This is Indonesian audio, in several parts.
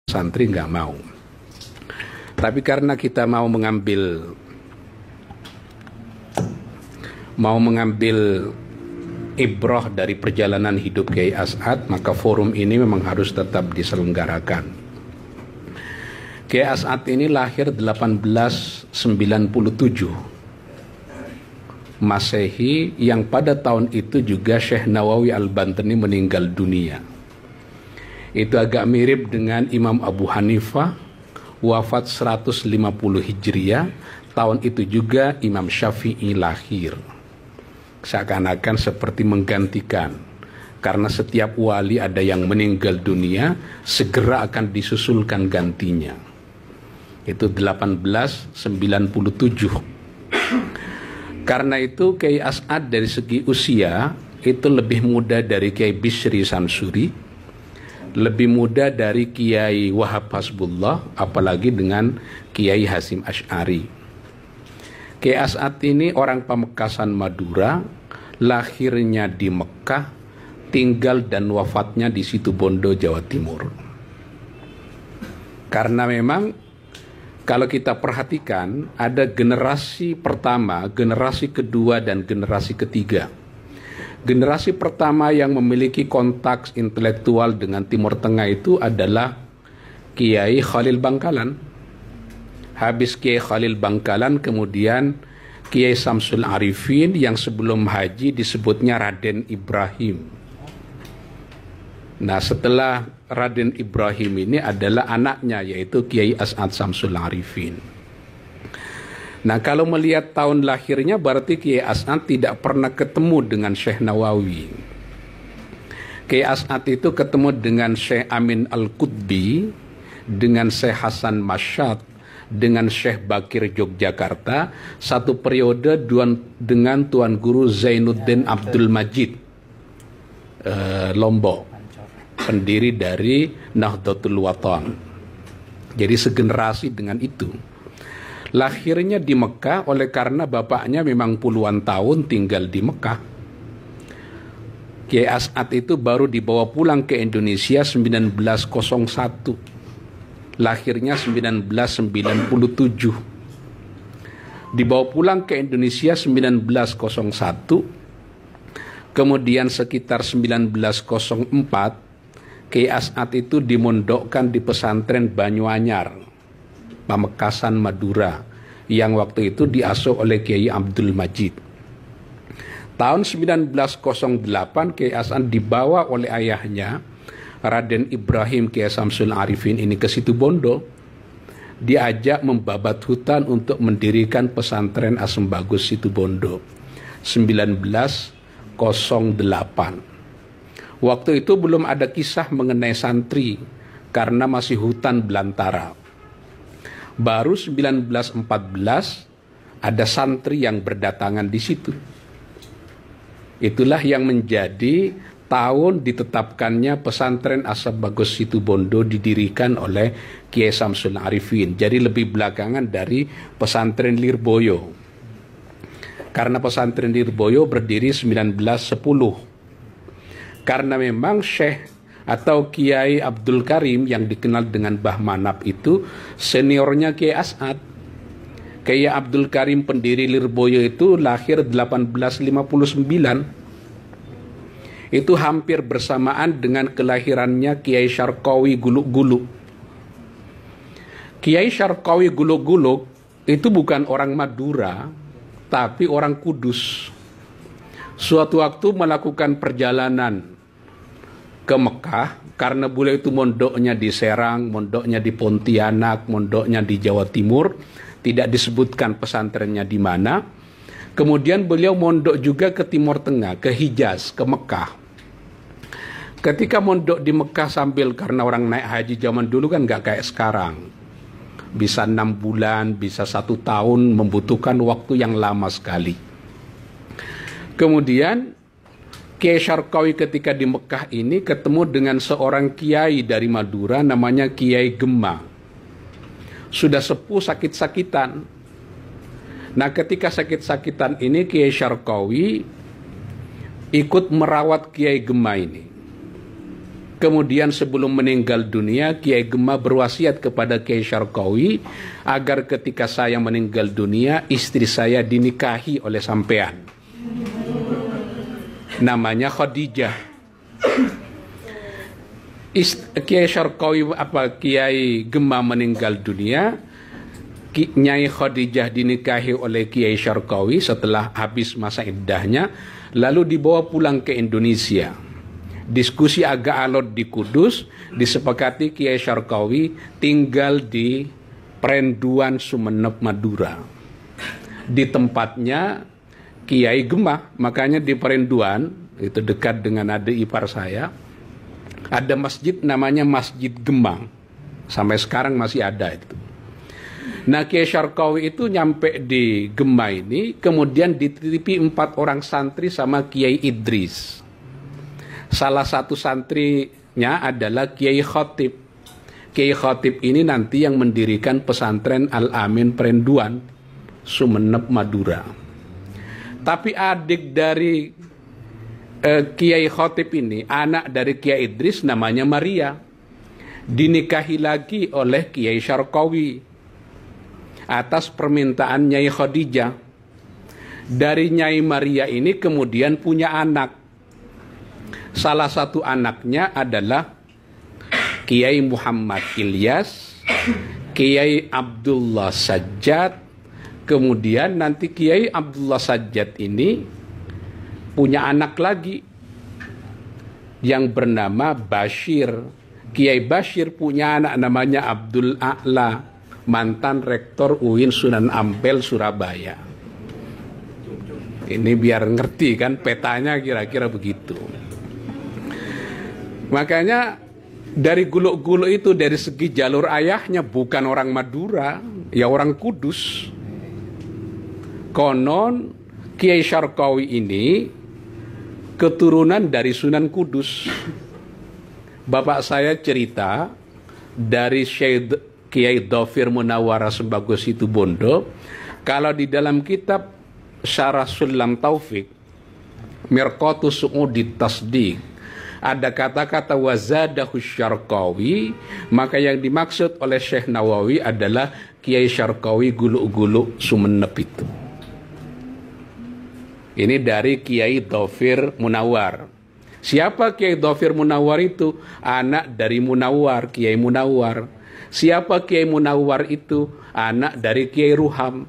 santri nggak mau. Tapi karena kita mau mengambil ibrah dari perjalanan hidup Kiai As'ad, maka forum ini memang harus tetap diselenggarakan. Kiai As'ad ini lahir 1897 Masehi, yang pada tahun itu juga Syekh Nawawi Al-Bantani meninggal dunia. Itu agak mirip dengan Imam Abu Hanifah, wafat 150 Hijriah. Tahun itu juga Imam Syafi'i lahir. Seakan-akan seperti menggantikan, karena setiap wali ada yang meninggal dunia, segera akan disusulkan gantinya. Itu 1897. Karena itu Kiai As'ad dari segi usia itu lebih muda dari Kiai Bishri Samsuri, lebih muda dari Kiai Wahab Hasbullah, apalagi dengan Kiai Hasim Asy'ari. Kiai As'ad ini orang Pamekasan Madura, lahirnya di Mekah, tinggal dan wafatnya di Situbondo, Jawa Timur. Karena memang kalau kita perhatikan, ada generasi pertama, generasi kedua, dan generasi ketiga. Generasi pertama yang memiliki kontak intelektual dengan Timur Tengah itu adalah Kiai Khalil Bangkalan. Habis Kiai Khalil Bangkalan, kemudian Kiai Samsul Arifin, yang sebelum haji disebutnya Raden Ibrahim. Nah, setelah Raden Ibrahim ini adalah anaknya, yaitu Kiai As'ad Samsul Arifin. Nah, kalau melihat tahun lahirnya, berarti Kiai As'ad tidak pernah ketemu dengan Syekh Nawawi. Kiai As'ad itu ketemu dengan Syekh Amin Al-Qutbi, dengan Syekh Hasan Masyad, dengan Syekh Bakir Yogyakarta, satu periode dengan Tuan Guru Zainuddin Abdul Majid Lombok, pendiri dari Nahdlatul Wathon. Jadi segenerasi dengan itu. Lahirnya di Mekah oleh karena bapaknya memang puluhan tahun tinggal di Mekah. Kiai As'ad itu baru dibawa pulang ke Indonesia 1901. Lahirnya 1997. Dibawa pulang ke Indonesia 1901. Kemudian sekitar 1904 Kiai As'ad itu dimondokkan di pesantren Banyuanyar, Pamekasan Madura, yang waktu itu diasuh oleh Kiai Abdul Majid. Tahun 1908 Kiai As'ad dibawa oleh ayahnya Raden Ibrahim Kiai Samsul Arifin ini ke Situbondo. Diajak membabat hutan untuk mendirikan pesantren Asem Bagus Situbondo 1908. Waktu itu belum ada kisah mengenai santri karena masih hutan belantara. Baru 1914 ada santri yang berdatangan di situ. Itulah yang menjadi tahun ditetapkannya pesantren Asem Bagus Situbondo didirikan oleh Kiai Samsul Arifin. Jadi lebih belakangan dari pesantren Lirboyo. Karena pesantren Lirboyo berdiri 1910. Karena memang Syekh atau Kiai Abdul Karim yang dikenal dengan Bah Manap itu seniornya Kiai As'ad. Kiai Abdul Karim pendiri Lirboyo itu lahir 1859. Itu hampir bersamaan dengan kelahirannya Kiai Syarqawi Guluk-Guluk. Kiai Syarqawi Guluk-Guluk itu bukan orang Madura, tapi orang Kudus. Suatu waktu melakukan perjalanan ke Mekah, karena beliau itu mondoknya di Serang, mondoknya di Pontianak, mondoknya di Jawa Timur, tidak disebutkan pesantrennya di mana. Kemudian beliau mondok juga ke Timur Tengah, ke Hijaz, ke Mekah. Ketika mondok di Mekah sambil, karena orang naik haji zaman dulu kan nggak kayak sekarang, bisa 6 bulan, bisa 1 tahun, membutuhkan waktu yang lama sekali. Kemudian Kiai Syarqawi ketika di Mekah ini ketemu dengan seorang kiai dari Madura namanya Kiai Gemma. Sudah sepuh, sakit-sakitan. Nah, ketika sakit-sakitan ini Kiai Syarqawi ikut merawat Kiai Gemma ini. Kemudian sebelum meninggal dunia, Kiai Gemah berwasiat kepada Kiai Syarqawi agar ketika saya meninggal dunia, istri saya dinikahi oleh sampean. Namanya Khadijah. Kiai Syarqawi Kiai Gemah meninggal dunia, Nyai Khadijah dinikahi oleh Kiai Syarqawi setelah habis masa iddahnya, lalu dibawa pulang ke Indonesia. Diskusi agak alot di Kudus, disepakati Kiai Syarqawi tinggal di Perenduan Sumeneb, Madura. Di tempatnya Kiai Gemah, makanya di Perenduan, itu dekat dengan adik ipar saya, ada masjid namanya Masjid Gemah. Sampai sekarang masih ada itu. Nah, Kiai Syarqawi itu nyampe di Gemah ini, kemudian dititipi 4 orang santri sama Kiai Idris. Salah satu santrinya adalah Kiai Khotib. Kiai Khotib ini nanti yang mendirikan pesantren Al-Amin Perenduan, Sumeneb, Madura. Tapi adik dari Kiai Khotib ini, anak dari Kiai Idris, namanya Maria, dinikahi lagi oleh Kiai Syarqawi atas permintaan Nyai Khadijah. Dari Nyai Maria ini kemudian punya anak. Salah satu anaknya adalah Kiai Muhammad Ilyas, Kiai Abdullah Sajjad. Kemudian nanti Kiai Abdullah Sajjad ini punya anak lagi yang bernama Bashir. Kiai Bashir punya anak namanya Abdul A'la, mantan rektor UIN Sunan Ampel, Surabaya. Ini biar ngerti kan petanya, kira-kira begitu. Makanya dari Guluk-Guluk itu dari segi jalur ayahnya bukan orang Madura, ya orang Kudus. Konon Kiai Syarqawi ini keturunan dari Sunan Kudus. Bapak saya cerita dari Syekh Kiai Dhafir Munawwarah Sembagus Situbondo, kalau di dalam kitab Syarah Sulam Taufik Mirqatus Su'udi Tasdiq ada kata-kata wazadahu Syarqawi, maka yang dimaksud oleh Syekh Nawawi adalah Kiai Syarqawi Guluk-Guluk Sumeneb itu. Ini dari Kiai Dhafir Munawwar. Siapa Kiai Dhafir Munawwar itu? Anak dari Munawwar, Kiai Munawwar. Siapa Kiai Munawwar itu? Anak dari Kiai Ruham.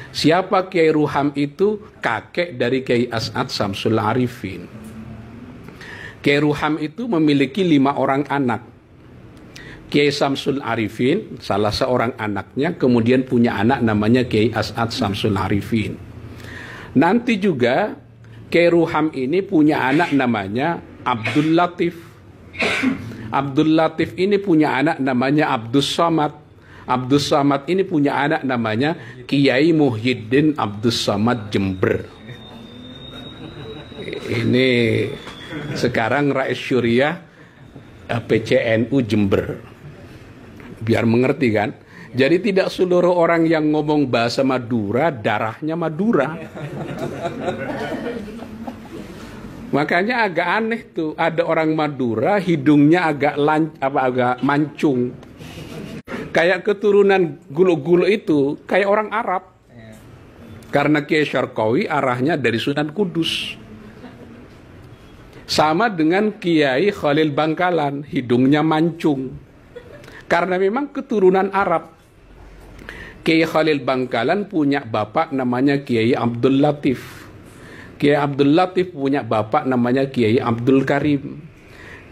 Siapa Kiai Ruham itu? Kakek dari Kiai As'ad Samsul Arifin. Kiai Ruham itu memiliki 5 orang anak. Kiai Samsul Arifin, salah seorang anaknya, kemudian punya anak namanya Kiai As'ad Samsul Arifin. Nanti juga Kiai Ruham ini punya anak namanya Abdul Latif. Abdul Latif ini punya anak namanya Abdus Samad. Abdus Samad ini punya anak namanya Kiai Muhyiddin Abdus Samad Jember. Ini sekarang Rais Syuriah PCNU Jember. Biar mengerti kan? Jadi tidak seluruh orang yang ngomong bahasa Madura darahnya Madura. Makanya agak aneh tuh, ada orang Madura hidungnya agak mancung. Kayak keturunan Guluk-Guluk itu kayak orang Arab. Karena Kiai Syarqawi arahnya dari Sunan Kudus. Sama dengan Kiai Khalil Bangkalan, hidungnya mancung. Karena memang keturunan Arab. Kiai Khalil Bangkalan punya bapak namanya Kiai Abdul Latif. Kiai Abdul Latif punya bapak namanya Kiai Abdul Karim.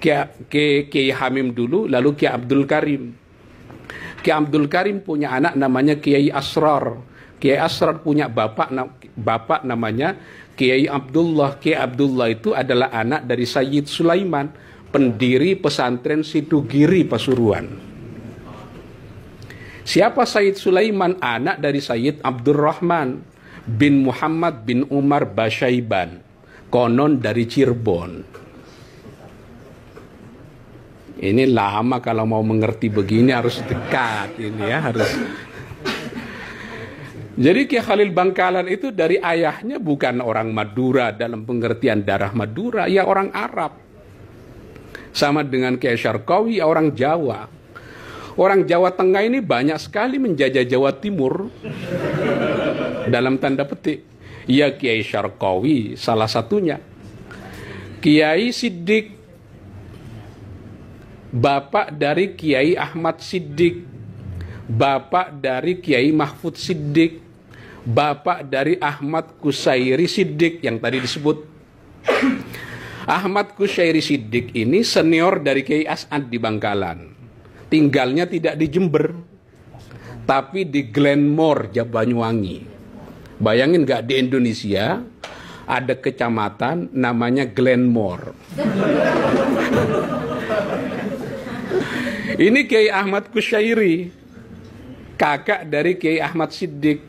Kiai Hamim dulu, lalu Kiai Abdul Karim. Kiai Abdul Karim punya anak namanya Kiai Asrar. Kiai Asrar punya bapak namanya Kiai Abdullah. Kiai Abdullah itu adalah anak dari Sayyid Sulaiman, pendiri pesantren Sidugiri Pasuruan. Siapa Sayyid Sulaiman? Anak dari Sayyid Abdurrahman bin Muhammad bin Umar Basyaiban, konon dari Cirebon. Ini lama kalau mau mengerti begini, harus dekat ini ya, harus. Jadi Kiai Khalil Bangkalan itu dari ayahnya bukan orang Madura dalam pengertian darah Madura, ya orang Arab. Sama dengan Kiai Syarqawi, orang Jawa. Orang Jawa Tengah ini banyak sekali menjajah Jawa Timur. Dalam tanda petik. Ya, Kiai Syarqawi salah satunya. Kiai Siddiq, bapak dari Kiai Ahmad Siddiq, bapak dari Kiai Mahfud Siddiq, bapak dari Ahmad Kusairi Siddiq yang tadi disebut. Ahmad Kusairi Siddiq ini senior dari Kiai As'ad di Bangkalan. Tinggalnya tidak di Jember, tapi di Glenmore, Banyuwangi. Bayangin nggak, di Indonesia ada kecamatan namanya Glenmore. Ini Kiai Ahmad Kusairi, kakak dari Kiai Ahmad Siddiq.